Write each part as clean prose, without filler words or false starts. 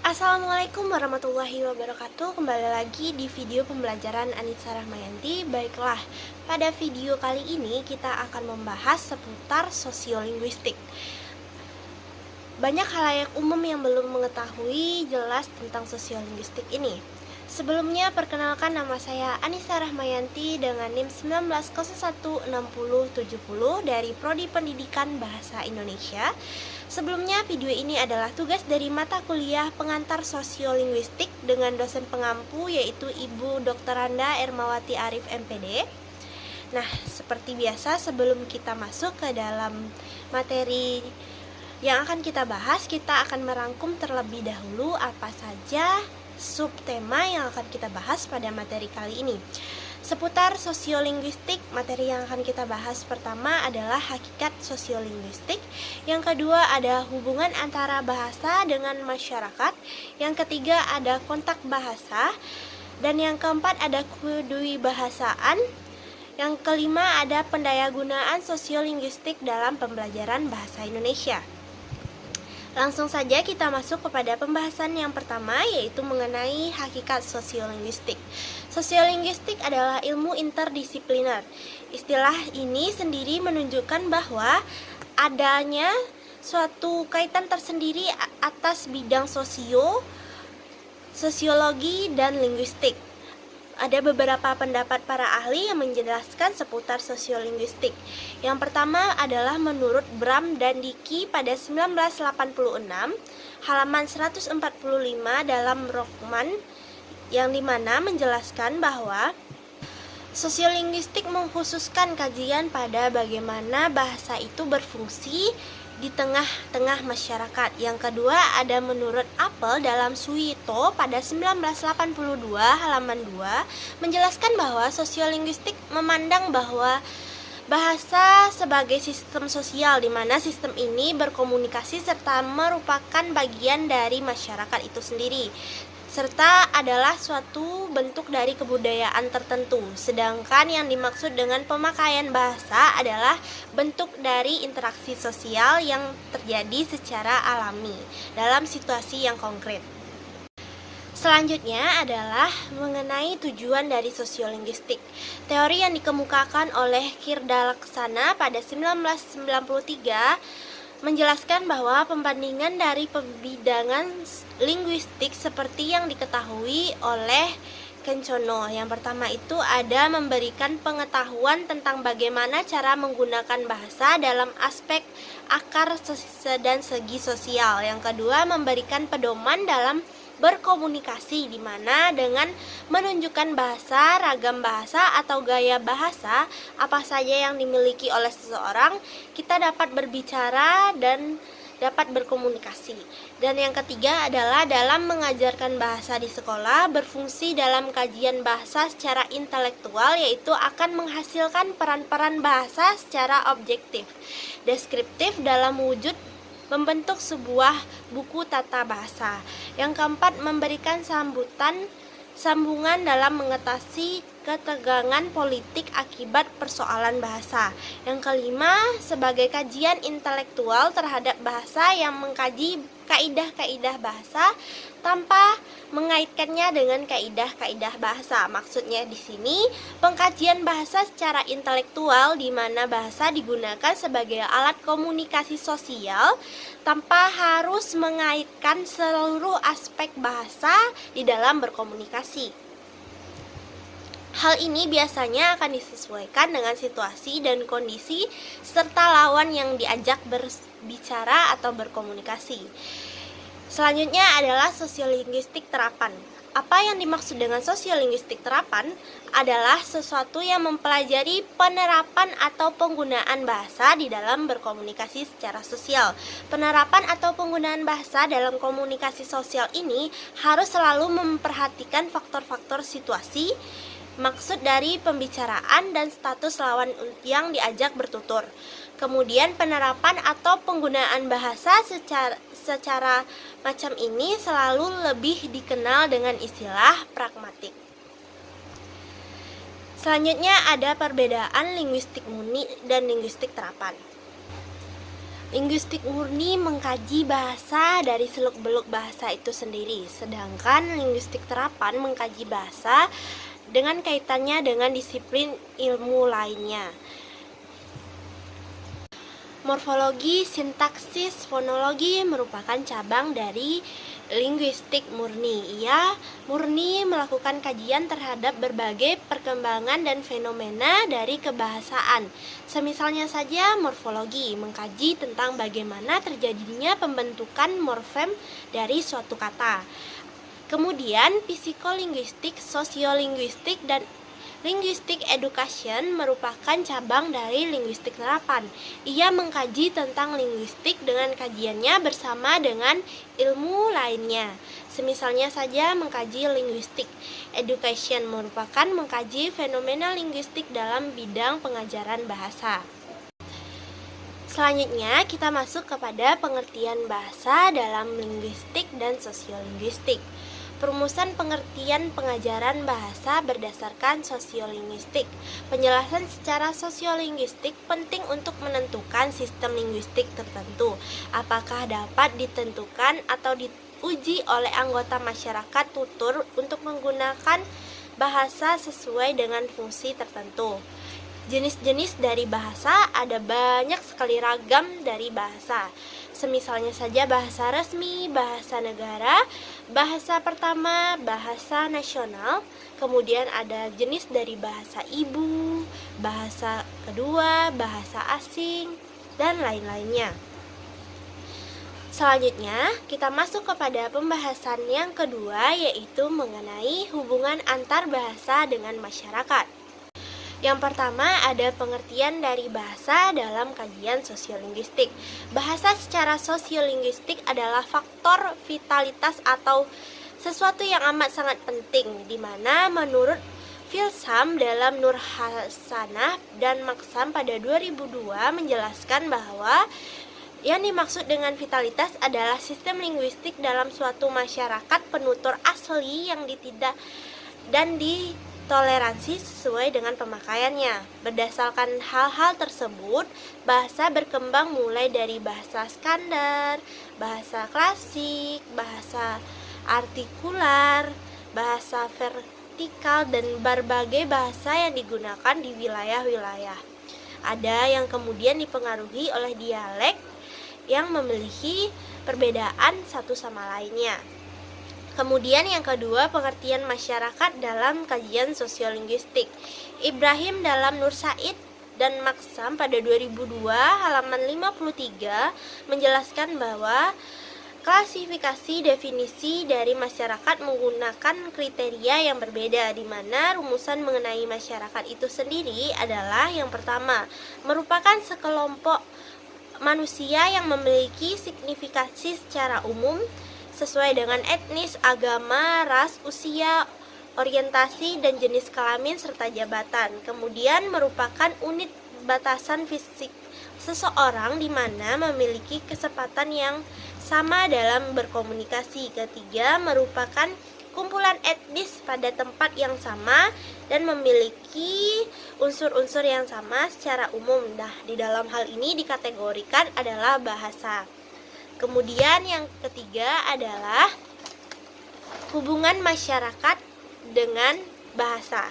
Assalamualaikum warahmatullahi wabarakatuh. Kembali lagi di video pembelajaran Anissa Rahmayanti. Baiklah, pada video kali ini kita akan membahas seputar sosiolinguistik. Banyak halayak umum yang belum mengetahui jelas tentang sosiolinguistik ini. Sebelumnya, perkenalkan nama saya Anissa Rahmayanti dengan NIM 19016070 dari Prodi Pendidikan Bahasa Indonesia. Sebelumnya, video ini adalah tugas dari mata kuliah pengantar sosiolinguistik dengan dosen pengampu yaitu Ibu Dr. Randa Ermawati Arif MPD. Nah, seperti biasa sebelum kita masuk ke dalam materi yang akan kita bahas, kita akan merangkum terlebih dahulu apa saja subtema yang akan kita bahas pada materi kali ini. Seputar sosiolinguistik, materi yang akan kita bahas pertama adalah hakikat sosiolinguistik. Yang kedua ada hubungan antara bahasa dengan masyarakat. Yang ketiga ada kontak bahasa. Dan yang keempat ada kedewibahasaan. Yang kelima ada pendayagunaan sosiolinguistik dalam pembelajaran bahasa Indonesia. Langsung saja kita masuk kepada pembahasan yang pertama, yaitu mengenai hakikat sosiolinguistik. Sosiolinguistik adalah ilmu interdisipliner. Istilah ini sendiri menunjukkan bahwa adanya suatu kaitan tersendiri atas bidang sosiologi, dan linguistik. Ada beberapa pendapat para ahli yang menjelaskan seputar sosiolinguistik. Yang pertama adalah menurut Bram dan Dickey pada 1986, halaman 145 dalam Rockman, yang dimana menjelaskan bahwa sosiolinguistik mengkhususkan kajian pada bagaimana bahasa itu berfungsi di tengah-tengah masyarakat. Yang kedua ada menurut Apple dalam Suito pada 1982 halaman 2 menjelaskan bahwa sosiolinguistik memandang bahwa bahasa sebagai sistem sosial di mana sistem ini berkomunikasi serta merupakan bagian dari masyarakat itu sendiri, serta adalah suatu bentuk dari kebudayaan tertentu. Sedangkan yang dimaksud dengan pemakaian bahasa adalah bentuk dari interaksi sosial yang terjadi secara alami dalam situasi yang konkret. Selanjutnya adalah mengenai tujuan dari sosiolinguistik. Teori yang dikemukakan oleh Kirdalaksana pada 1993 menjelaskan bahwa pembandingan dari pembidangan linguistik seperti yang diketahui oleh Kencono. Yang pertama itu ada memberikan pengetahuan tentang bagaimana cara menggunakan bahasa dalam aspek akar dan segi sosial. Yang kedua memberikan pedoman dalam berkomunikasi, di mana dengan menunjukkan bahasa, ragam bahasa atau gaya bahasa apa saja yang dimiliki oleh seseorang, kita dapat berbicara dan dapat berkomunikasi. Dan yang ketiga adalah dalam mengajarkan bahasa di sekolah berfungsi dalam kajian bahasa secara intelektual, yaitu akan menghasilkan peran-peran bahasa secara objektif, deskriptif dalam wujud membentuk sebuah buku tata bahasa. Yang keempat memberikan sambungan dalam mengatasi ketegangan politik akibat persoalan bahasa. Yang kelima, sebagai kajian intelektual terhadap bahasa yang mengkaji kaidah-kaidah bahasa tanpa mengaitkannya dengan kaidah-kaidah bahasa. Maksudnya di sini pengkajian bahasa secara intelektual, di mana bahasa digunakan sebagai alat komunikasi sosial tanpa harus mengaitkan seluruh aspek bahasa di dalam berkomunikasi. Hal ini biasanya akan disesuaikan dengan situasi dan kondisi serta lawan yang diajak berbicara atau berkomunikasi. Selanjutnya adalah sosiolinguistik terapan. Apa yang dimaksud dengan sosiolinguistik terapan adalah sesuatu yang mempelajari penerapan atau penggunaan bahasa di dalam berkomunikasi secara sosial. Penerapan atau penggunaan bahasa dalam komunikasi sosial ini harus selalu memperhatikan faktor-faktor situasi, maksud dari pembicaraan, dan status lawan yang diajak bertutur. Kemudian penerapan atau penggunaan bahasa secara macam ini selalu lebih dikenal dengan istilah pragmatik. Selanjutnya ada perbedaan linguistik murni dan linguistik terapan. Linguistik murni mengkaji bahasa dari seluk-beluk bahasa itu sendiri, sedangkan linguistik terapan mengkaji bahasa dengan kaitannya dengan disiplin ilmu lainnya. Morfologi, sintaksis, fonologi merupakan cabang dari linguistik murni. Ia murni melakukan kajian terhadap berbagai perkembangan dan fenomena dari kebahasaan. Semisalnya saja morfologi mengkaji tentang bagaimana terjadinya pembentukan morfem dari suatu kata. Kemudian psikolinguistik, sosiolinguistik, dan linguistik education merupakan cabang dari linguistik terapan. Ia mengkaji tentang linguistik dengan kajiannya bersama dengan ilmu lainnya. Semisalnya saja mengkaji linguistik education merupakan mengkaji fenomena linguistik dalam bidang pengajaran bahasa. Selanjutnya kita masuk kepada pengertian bahasa dalam linguistik dan sosiolinguistik. Perumusan pengertian pengajaran bahasa berdasarkan sosiolinguistik. Penjelasan secara sosiolinguistik penting untuk menentukan sistem linguistik tertentu. Apakah dapat ditentukan atau diuji oleh anggota masyarakat tutur untuk menggunakan bahasa sesuai dengan fungsi tertentu. Jenis-jenis dari bahasa ada banyak sekali ragam dari bahasa. Semisalnya saja bahasa resmi, bahasa negara, bahasa pertama, bahasa nasional, kemudian ada jenis dari bahasa ibu, bahasa kedua, bahasa asing, dan lain-lainnya. Selanjutnya, kita masuk kepada pembahasan yang kedua, yaitu mengenai hubungan antar bahasa dengan masyarakat. Yang pertama ada pengertian dari bahasa dalam kajian sosiolinguistik. Bahasa secara sosiolinguistik adalah faktor vitalitas atau sesuatu yang amat sangat penting, di mana menurut Filsam dalam Nur Hasanah dan Maksam pada 2002 menjelaskan bahwa yang dimaksud dengan vitalitas adalah sistem linguistik dalam suatu masyarakat penutur asli yang ditidak dan toleransi sesuai dengan pemakaiannya. Berdasarkan hal-hal tersebut, bahasa berkembang mulai dari bahasa standar, bahasa klasik, bahasa artikular, bahasa vertikal, dan berbagai bahasa yang digunakan di wilayah-wilayah. Ada yang kemudian dipengaruhi oleh dialek yang memiliki perbedaan satu sama lainnya. Kemudian yang kedua, pengertian masyarakat dalam kajian sosiolinguistik. Ibrahim dalam Nur Said dan Maksam pada 2002 halaman 53 menjelaskan bahwa klasifikasi definisi dari masyarakat menggunakan kriteria yang berbeda, di mana rumusan mengenai masyarakat itu sendiri adalah yang pertama, merupakan sekelompok manusia yang memiliki signifikasi secara umum sesuai dengan etnis, agama, ras, usia, orientasi, dan jenis kelamin serta jabatan. Kemudian merupakan unit batasan fisik seseorang di mana memiliki kesempatan yang sama dalam berkomunikasi. Ketiga, merupakan kumpulan etnis pada tempat yang sama dan memiliki unsur-unsur yang sama secara umum. Nah, di dalam hal ini dikategorikan adalah bahasa. Kemudian yang ketiga adalah hubungan masyarakat dengan bahasa.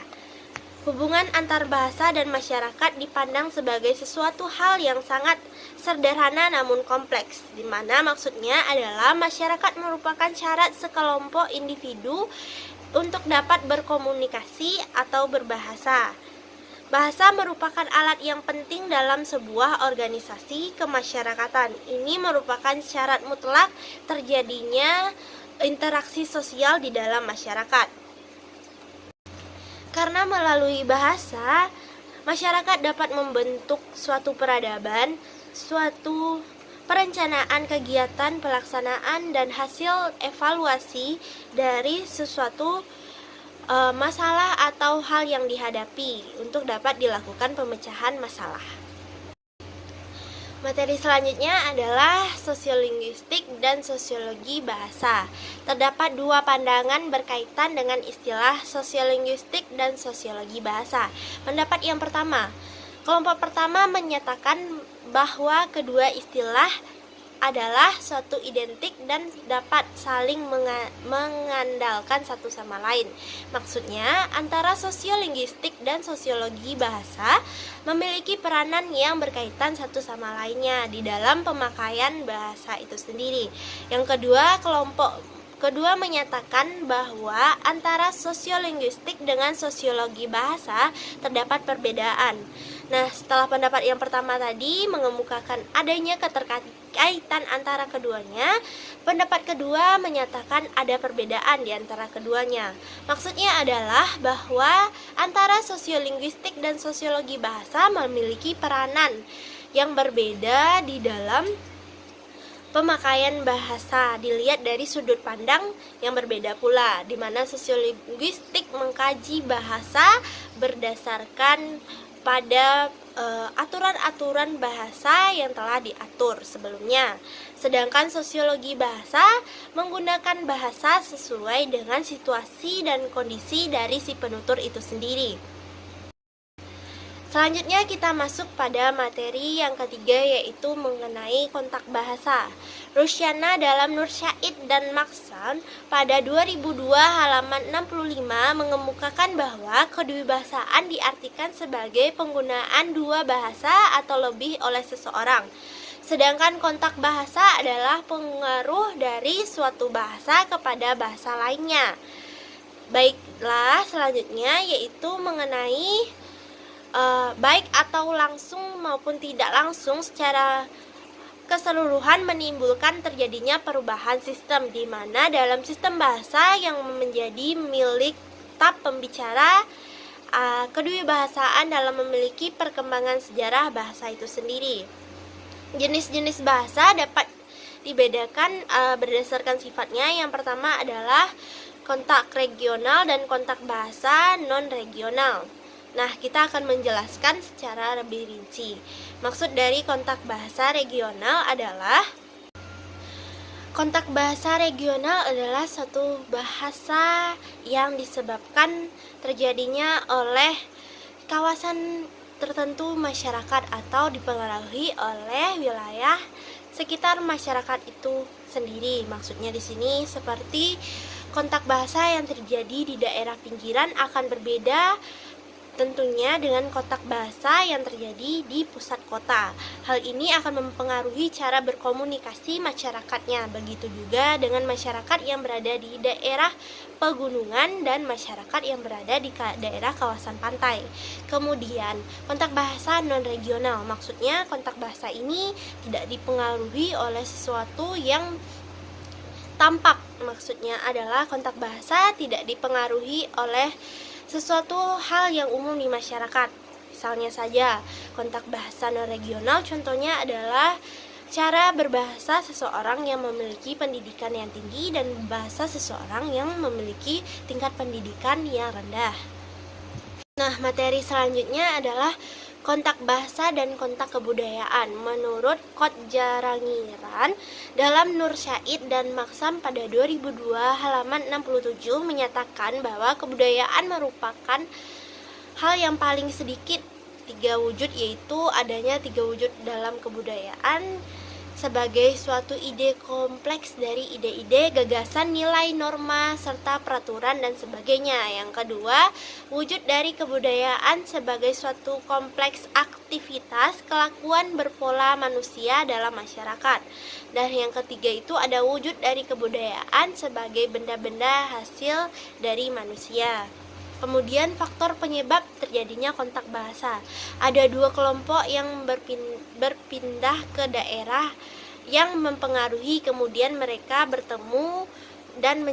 Hubungan antar bahasa dan masyarakat dipandang sebagai sesuatu hal yang sangat sederhana namun kompleks, di mana maksudnya adalah masyarakat merupakan syarat sekelompok individu untuk dapat berkomunikasi atau berbahasa. Bahasa merupakan alat yang penting dalam sebuah organisasi kemasyarakatan. Ini merupakan syarat mutlak terjadinya interaksi sosial di dalam masyarakat. Karena melalui bahasa, masyarakat dapat membentuk suatu peradaban, suatu perencanaan kegiatan, pelaksanaan, dan hasil evaluasi dari sesuatu masalah atau hal yang dihadapi untuk dapat dilakukan pemecahan masalah. Materi selanjutnya adalah sosiolinguistik dan sosiologi bahasa. Terdapat dua pandangan berkaitan dengan istilah sosiolinguistik dan sosiologi bahasa. Pendapat yang pertama, kelompok pertama menyatakan bahwa kedua istilah adalah suatu identik dan dapat saling mengandalkan satu sama lain. Maksudnya, antara sosiolinguistik dan sosiologi bahasa memiliki peranan yang berkaitan satu sama lainnya di dalam pemakaian bahasa itu sendiri. Yang kedua menyatakan bahwa antara sosiolinguistik dengan sosiologi bahasa terdapat perbedaan. Nah, setelah pendapat yang pertama tadi mengemukakan adanya keterkaitan antara keduanya, pendapat kedua menyatakan ada perbedaan di antara keduanya. Maksudnya adalah bahwa antara sosiolinguistik dan sosiologi bahasa memiliki peranan yang berbeda di dalam pemakaian bahasa dilihat dari sudut pandang yang berbeda pula, di mana sosiolinguistik mengkaji bahasa berdasarkan pada aturan-aturan bahasa yang telah diatur sebelumnya. Sedangkan sosiologi bahasa menggunakan bahasa sesuai dengan situasi dan kondisi dari si penutur itu sendiri. Selanjutnya kita masuk pada materi yang ketiga, yaitu mengenai kontak bahasa. Rusyana dalam Nur Syait dan Maksam pada 2002 halaman 65 mengemukakan bahwa kedewibahasaan diartikan sebagai penggunaan dua bahasa atau lebih oleh seseorang. Sedangkan kontak bahasa adalah pengaruh dari suatu bahasa kepada bahasa lainnya. Baiklah, selanjutnya yaitu mengenai baik atau langsung maupun tidak langsung secara keseluruhan menimbulkan terjadinya perubahan sistem, di mana dalam sistem bahasa yang menjadi milik tahap pembicara, kedewibahasaan dalam memiliki perkembangan sejarah bahasa itu sendiri. Jenis-jenis bahasa dapat dibedakan berdasarkan sifatnya. Yang pertama adalah kontak regional dan kontak bahasa non-regional. Nah, kita akan menjelaskan secara lebih rinci. Maksud dari kontak bahasa regional adalah suatu bahasa yang disebabkan terjadinya oleh kawasan tertentu masyarakat atau dipengaruhi oleh wilayah sekitar masyarakat itu sendiri. Maksudnya di sini seperti kontak bahasa yang terjadi di daerah pinggiran akan berbeda tentunya dengan kontak bahasa yang terjadi di pusat kota. Hal ini akan mempengaruhi cara berkomunikasi masyarakatnya. Begitu juga dengan masyarakat yang berada di daerah pegunungan dan masyarakat yang berada di daerah kawasan pantai. Kemudian, kontak bahasa non-regional. Maksudnya kontak bahasa ini tidak dipengaruhi oleh sesuatu yang tampak. Maksudnya adalah kontak bahasa tidak dipengaruhi oleh sesuatu hal yang umum di masyarakat. Misalnya saja, kontak bahasa non-regional contohnya adalah cara berbahasa seseorang yang memiliki pendidikan yang tinggi dan bahasa seseorang yang memiliki tingkat pendidikan yang rendah. Nah, materi selanjutnya adalah kontak bahasa dan kontak kebudayaan. Menurut Kotjarangiran dalam Nur Syait dan Maksam pada 2002 halaman 67 menyatakan bahwa kebudayaan merupakan hal yang paling sedikit tiga wujud, yaitu adanya tiga wujud dalam kebudayaan sebagai suatu ide kompleks dari ide-ide, gagasan, nilai, norma, serta peraturan dan sebagainya. Yang kedua, wujud dari kebudayaan sebagai suatu kompleks aktivitas, kelakuan berpola manusia dalam masyarakat. Dan yang ketiga itu ada wujud dari kebudayaan sebagai benda-benda hasil dari manusia. Kemudian faktor penyebab terjadinya kontak bahasa. Ada dua kelompok yang berpindah ke daerah yang mempengaruhi, kemudian mereka bertemu dan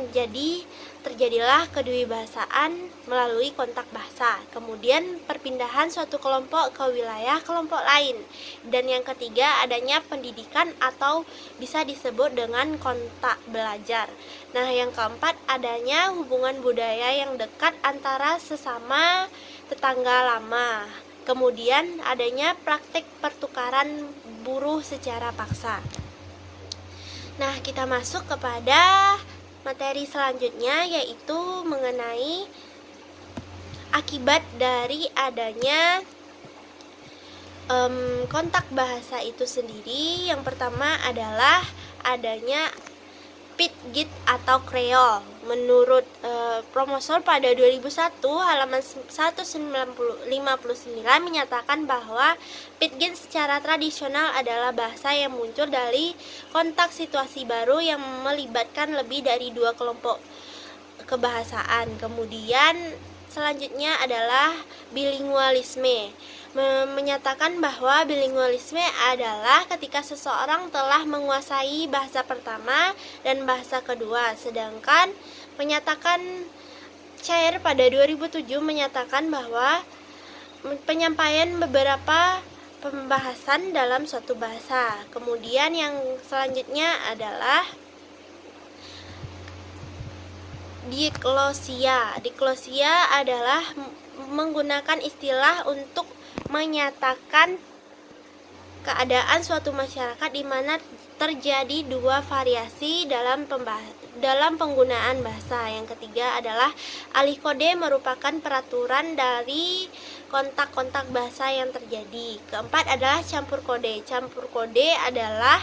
terjadilah kedewibahasaan melalui kontak bahasa. Kemudian perpindahan suatu kelompok ke wilayah kelompok lain. Dan yang ketiga adanya pendidikan atau bisa disebut dengan kontak belajar. Nah, yang keempat adanya hubungan budaya yang dekat antara sesama tetangga lama. Kemudian adanya praktik pertukaran buruh secara paksa. Nah, kita masuk kepada materi selanjutnya, yaitu mengenai akibat dari adanya kontak bahasa itu sendiri, yang pertama adalah adanya Pidgin atau Creole. Menurut Promosol pada 2001 halaman 159 menyatakan bahwa Pidgin secara tradisional adalah bahasa yang muncul dari kontak situasi baru yang melibatkan lebih dari dua kelompok kebahasaan. Kemudian selanjutnya adalah bilingualisme. Menyatakan bahwa bilingualisme adalah ketika seseorang telah menguasai bahasa pertama dan bahasa kedua. Sedangkan menyatakan Chair pada 2007 menyatakan bahwa penyampaian beberapa pembahasan dalam suatu bahasa. Kemudian yang selanjutnya adalah diklosia. Diklosia adalah menggunakan istilah untuk menyatakan keadaan suatu masyarakat di mana terjadi dua variasi dalam penggunaan bahasa. Yang ketiga adalah alih kode, merupakan peraturan dari kontak-kontak bahasa yang terjadi. Keempat adalah campur kode. Campur kode adalah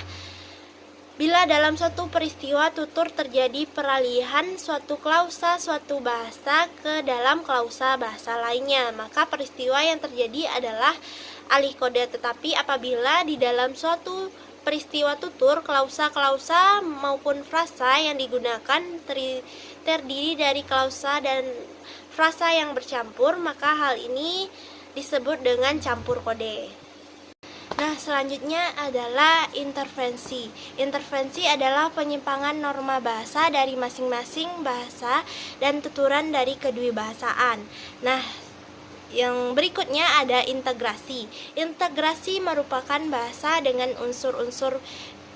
bila dalam suatu peristiwa tutur terjadi peralihan suatu klausa suatu bahasa ke dalam klausa bahasa lainnya, maka peristiwa yang terjadi adalah alih kode. Tetapi apabila di dalam suatu peristiwa tutur, klausa-klausa maupun frasa yang digunakan terdiri dari klausa dan frasa yang bercampur, maka hal ini disebut dengan campur kode. Nah, selanjutnya adalah intervensi. Intervensi adalah penyimpangan norma bahasa dari masing-masing bahasa dan tuturan dari kedewibahasaan. Nah, yang berikutnya ada integrasi. Integrasi merupakan bahasa dengan unsur-unsur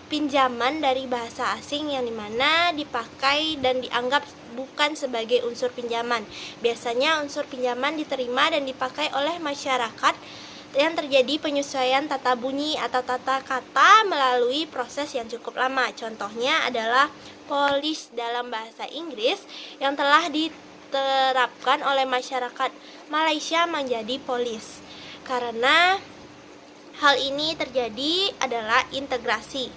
pinjaman dari bahasa asing yang dimana dipakai dan dianggap bukan sebagai unsur pinjaman. Biasanya unsur pinjaman diterima dan dipakai oleh masyarakat yang terjadi penyesuaian tata bunyi atau tata kata melalui proses yang cukup lama. Contohnya adalah Polish dalam bahasa Inggris yang telah diterapkan oleh masyarakat Malaysia menjadi Polish. Karena hal ini terjadi adalah integrasi.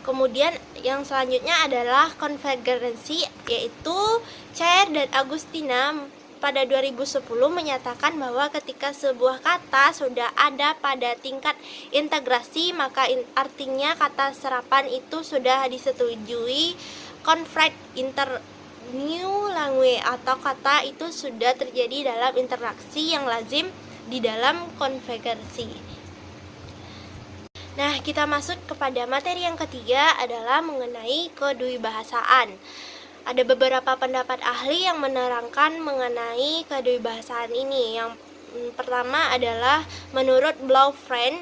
Kemudian yang selanjutnya adalah konvergensi, yaitu Chair dan Agustina pada 2010 menyatakan bahwa ketika sebuah kata sudah ada pada tingkat integrasi, maka artinya kata serapan itu sudah disetujui conflict inter new language, atau kata itu sudah terjadi dalam interaksi yang lazim di dalam konvergensi. Nah, kita masuk kepada materi yang ketiga adalah mengenai kedewibahasaan. Ada beberapa pendapat ahli yang menerangkan mengenai kedewibahasaan ini. Yang pertama adalah menurut Blaufrän.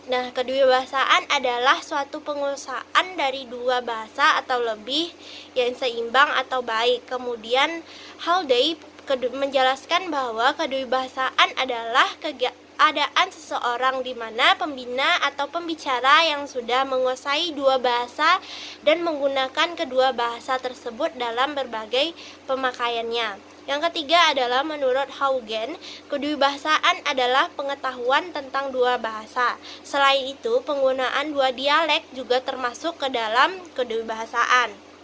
Nah, kedewibahasaan adalah suatu penguasaan dari dua bahasa atau lebih yang seimbang atau baik. Kemudian Haldane menjelaskan bahwa kedewibahasaan adalah keadaan seseorang di mana pembina atau pembicara yang sudah menguasai dua bahasa dan menggunakan kedua bahasa tersebut dalam berbagai pemakaiannya. Yang ketiga adalah menurut Haugen, kedewibahasaan adalah pengetahuan tentang dua bahasa. Selain itu, penggunaan dua dialek juga termasuk ke dalam kedewibahasaan.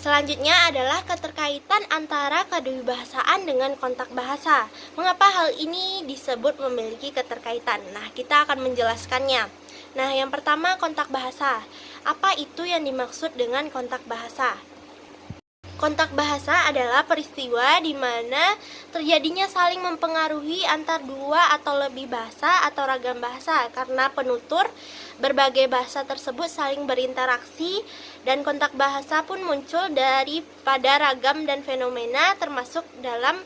Selanjutnya adalah keterkaitan antara kedewibahasaan dengan kontak bahasa. Mengapa hal ini disebut memiliki keterkaitan? Nah, kita akan menjelaskannya. Nah, yang pertama kontak bahasa. Apa itu yang dimaksud dengan kontak bahasa? Kontak bahasa adalah peristiwa di mana terjadinya saling mempengaruhi antar dua atau lebih bahasa atau ragam bahasa karena penutur berbagai bahasa tersebut saling berinteraksi, dan kontak bahasa pun muncul daripada ragam dan fenomena termasuk dalam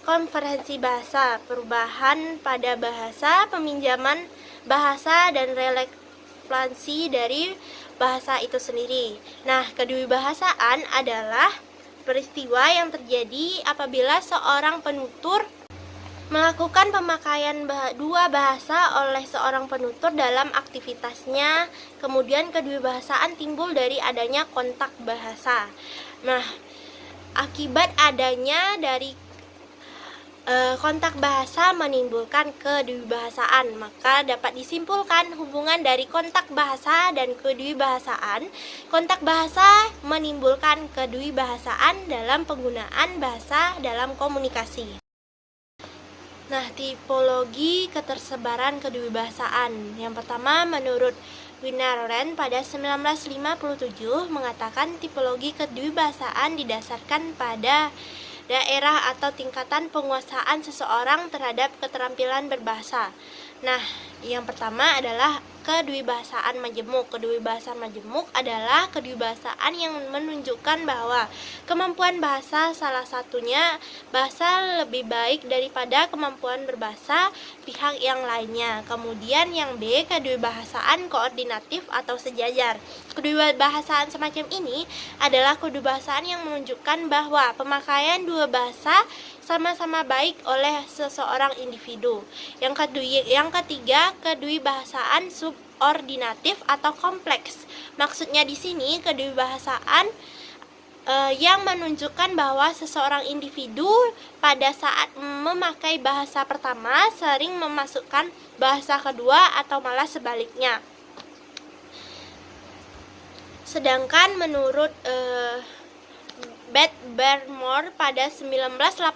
konferensi bahasa, perubahan pada bahasa, peminjaman bahasa, dan relevansi dari bahasa itu sendiri. Nah, kedewibahasaan adalah peristiwa yang terjadi apabila seorang penutur melakukan pemakaian dua bahasa oleh seorang penutur dalam aktivitasnya. Kemudian kedewibahasaan timbul dari adanya kontak bahasa. Nah, akibat adanya dari kontak bahasa menimbulkan kedewibahasaan. Maka dapat disimpulkan hubungan dari kontak bahasa dan kedewibahasaan. Kontak bahasa menimbulkan kedewibahasaan dalam penggunaan bahasa dalam komunikasi. Nah, tipologi ketersebaran kedewibahasaan. Yang pertama, menurut Winarren pada 1957 mengatakan tipologi kedewibahasaan didasarkan pada daerah atau tingkatan penguasaan seseorang terhadap keterampilan berbahasa. Nah, yang pertama adalah kedewibahasaan majemuk. Kedewibahasaan majemuk adalah kedewibahasaan yang menunjukkan bahwa kemampuan bahasa salah satunya bahasa lebih baik daripada kemampuan berbahasa pihak yang lainnya. Kemudian yang B, kedewibahasaan koordinatif atau sejajar. Kedewibahasaan semacam ini adalah kedewibahasaan yang menunjukkan bahwa pemakaian dua bahasa sama-sama baik oleh seseorang individu. Yang ketiga, kedewibahasaan subordinatif atau kompleks. Maksudnya di sini kedewibahasaan yang menunjukkan bahwa seseorang individu pada saat memakai bahasa pertama sering memasukkan bahasa kedua atau malah sebaliknya. Sedangkan menurut Beth Barrymore pada 1985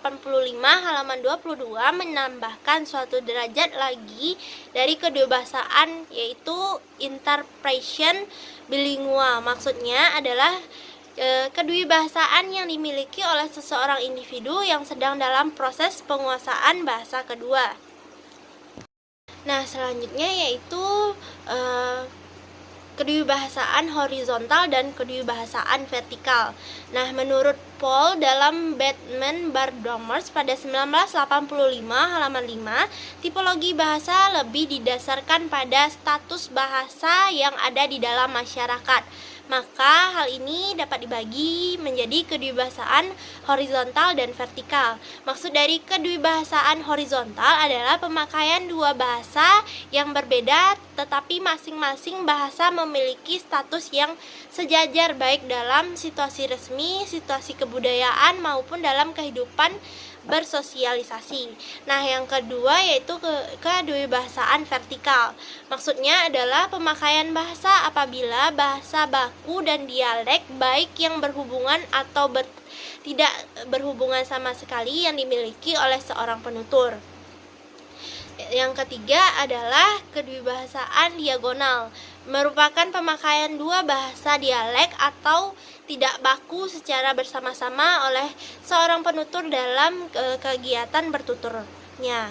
halaman 22 menambahkan suatu derajat lagi dari kedewibahasaan, yaitu interpretation bilingual. Maksudnya adalah kedewibahasaan yang dimiliki oleh seseorang individu yang sedang dalam proses penguasaan bahasa kedua. Nah, selanjutnya yaitu kedewibahasaan horizontal dan kedewibahasaan vertikal. Nah, menurut Paul dalam Batman Bardomers pada 1985 halaman 5, tipologi bahasa lebih didasarkan pada status bahasa yang ada di dalam masyarakat. Maka hal ini dapat dibagi menjadi kedewibahasaan horizontal dan vertikal. Maksud dari kedewibahasaan horizontal adalah pemakaian dua bahasa yang berbeda tetapi masing-masing bahasa memiliki status yang sejajar baik dalam situasi resmi, situasi kebudayaan maupun dalam kehidupan bersosialisasi. Nah, yang kedua yaitu kedewibahasaan vertikal. Maksudnya adalah pemakaian bahasa apabila bahasa baku dan dialek baik yang berhubungan atau tidak berhubungan sama sekali yang dimiliki oleh seorang penutur. Yang ketiga adalah kedewibahasaan diagonal, merupakan pemakaian dua bahasa dialek atau tidak baku secara bersama-sama oleh seorang penutur dalam kegiatan bertuturnya.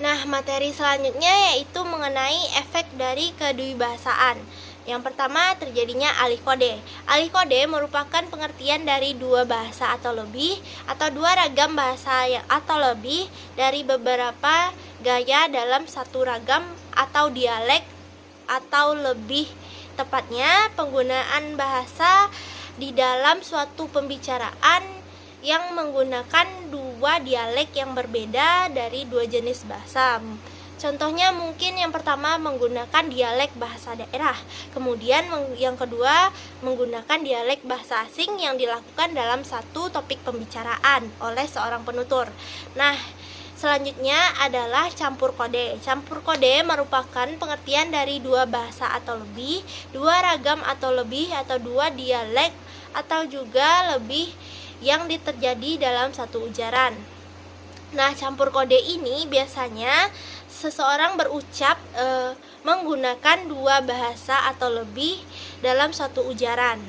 Nah, materi selanjutnya yaitu mengenai efek dari kedewibahasaan. Yang pertama, terjadinya alih kode. Alih kode merupakan pengertian dari dua bahasa atau lebih, atau dua ragam bahasa atau lebih dari beberapa gaya dalam satu ragam atau dialek, atau lebih tepatnya penggunaan bahasa di dalam suatu pembicaraan yang menggunakan dua dialek yang berbeda dari dua jenis bahasa. Contohnya mungkin yang pertama menggunakan dialek bahasa daerah, kemudian yang kedua menggunakan dialek bahasa asing yang dilakukan dalam satu topik pembicaraan oleh seorang penutur. Nah, selanjutnya adalah campur kode. Campur kode merupakan pengertian dari dua bahasa atau lebih, dua ragam atau lebih, atau dua dialek atau juga lebih yang terjadi dalam satu ujaran. Nah, campur kode ini biasanya seseorang berucap menggunakan dua bahasa atau lebih dalam satu ujaran.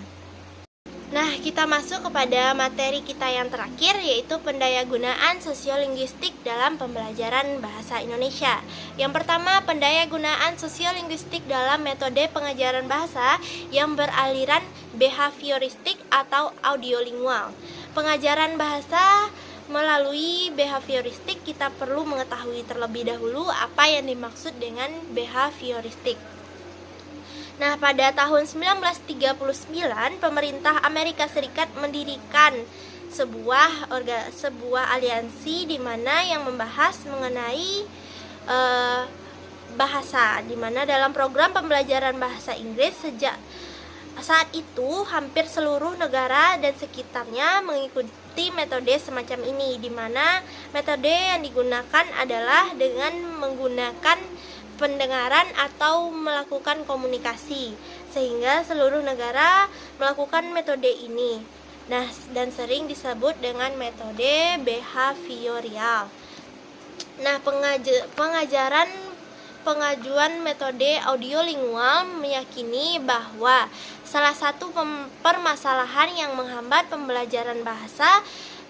Nah, kita masuk kepada materi kita yang terakhir, yaitu pendayagunaan sosiolinguistik dalam pembelajaran bahasa Indonesia. Yang pertama, pendayagunaan sosiolinguistik dalam metode pengajaran bahasa yang beraliran behavioristik atau audiolingual. Pengajaran bahasa melalui behavioristik, kita perlu mengetahui terlebih dahulu apa yang dimaksud dengan behavioristik. Nah, pada tahun 1939, pemerintah Amerika Serikat mendirikan sebuah aliansi di mana yang membahas mengenai bahasa, di mana dalam program pembelajaran bahasa Inggris sejak Saat itu, hampir seluruh negara dan sekitarnya mengikuti metode semacam ini, di mana metode yang digunakan adalah dengan menggunakan pendengaran atau melakukan komunikasi, sehingga seluruh negara melakukan metode ini. Nah, dan sering disebut dengan metode behavioral. Nah, pengajuan metode audiolingual meyakini bahwa salah satu permasalahan yang menghambat pembelajaran bahasa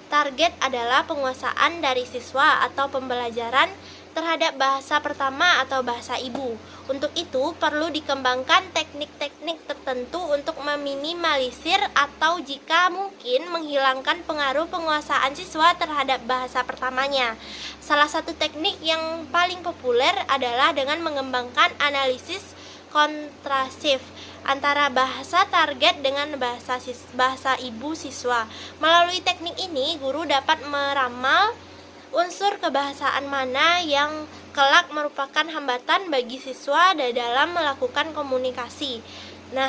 target adalah penguasaan dari siswa atau pembelajaran terhadap bahasa pertama atau bahasa ibu. Untuk itu, perlu dikembangkan teknik-teknik tertentu untuk meminimalisir atau jika mungkin menghilangkan pengaruh penguasaan siswa terhadap bahasa pertamanya. Salah satu teknik yang paling populer adalah dengan mengembangkan analisis kontrasif antara bahasa target dengan bahasa ibu siswa. Melalui teknik ini, guru dapat meramal unsur kebahasaan mana yang kelak merupakan hambatan bagi siswa dalam melakukan komunikasi. Nah,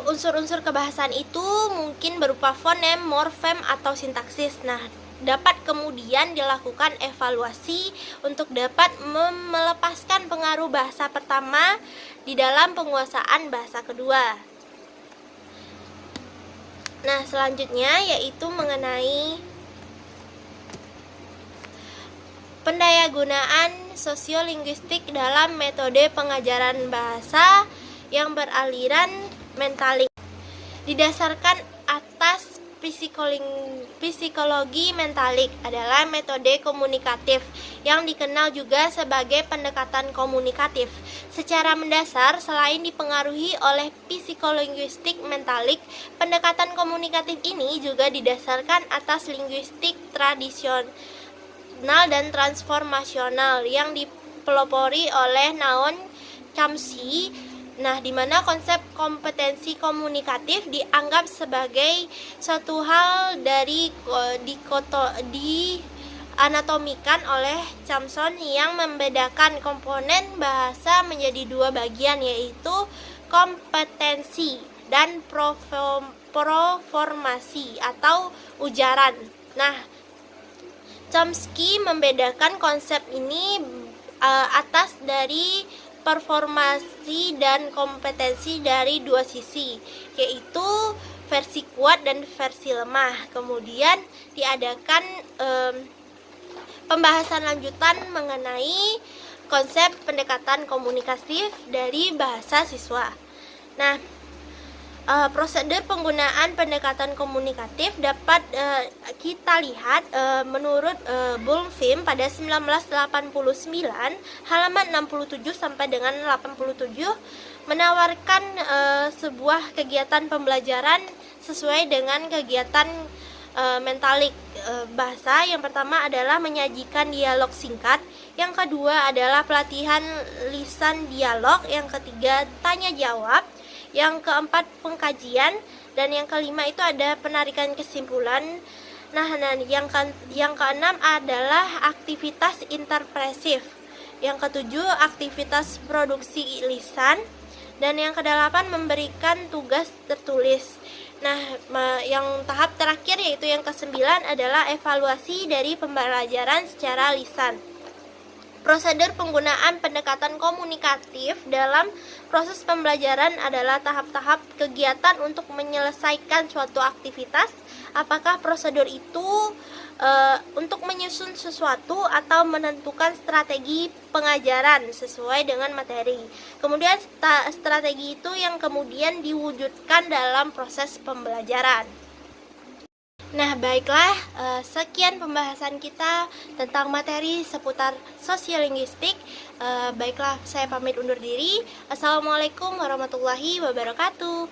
unsur-unsur kebahasaan itu mungkin berupa fonem, morfem, atau sintaksis. Nah, dapat kemudian dilakukan evaluasi untuk dapat melepaskan pengaruh bahasa pertama di dalam penguasaan bahasa kedua. Nah, selanjutnya yaitu mengenai pendayagunaan sosiolinguistik dalam metode pengajaran bahasa yang beraliran mentalik. Didasarkan atas psikologi mentalik adalah metode komunikatif yang dikenal juga sebagai pendekatan komunikatif. Secara mendasar, selain dipengaruhi oleh psikolinguistik mentalik, pendekatan komunikatif ini juga didasarkan atas linguistik tradisional dan transformasional yang dipelopori oleh Noam Chomsky. Nah, di mana konsep kompetensi komunikatif dianggap sebagai suatu hal dari dianatomikan oleh Chomsky yang membedakan komponen bahasa menjadi dua bagian, yaitu kompetensi dan proformasi atau ujaran. Nah, Chomsky membedakan konsep ini atas dari performasi dan kompetensi dari dua sisi, yaitu versi kuat dan versi lemah. Kemudian diadakan pembahasan lanjutan mengenai konsep pendekatan komunikatif dari bahasa siswa. Nah, prosedur penggunaan pendekatan komunikatif dapat kita lihat menurut Bulfin pada 1989 halaman 67 sampai dengan 87 menawarkan sebuah kegiatan pembelajaran sesuai dengan kegiatan mentalik bahasa. Yang pertama adalah menyajikan dialog singkat, yang kedua adalah pelatihan lisan dialog, yang ketiga tanya jawab, yang keempat pengkajian, dan yang kelima itu ada penarikan kesimpulan. Nah, yang keenam adalah aktivitas interpresif, yang ketujuh aktivitas produksi lisan, dan yang kedelapan memberikan tugas tertulis. Nah, yang tahap terakhir yaitu yang kesembilan adalah evaluasi dari pembelajaran secara lisan. Prosedur penggunaan pendekatan komunikatif dalam proses pembelajaran adalah tahap-tahap kegiatan untuk menyelesaikan suatu aktivitas. Apakah prosedur itu untuk menyusun sesuatu atau menentukan strategi pengajaran sesuai dengan materi. Kemudian strategi itu yang kemudian diwujudkan dalam proses pembelajaran. Nah, baiklah, sekian pembahasan kita tentang materi seputar sosiolinguistik. Baiklah, saya pamit undur diri. Assalamualaikum warahmatullahi wabarakatuh.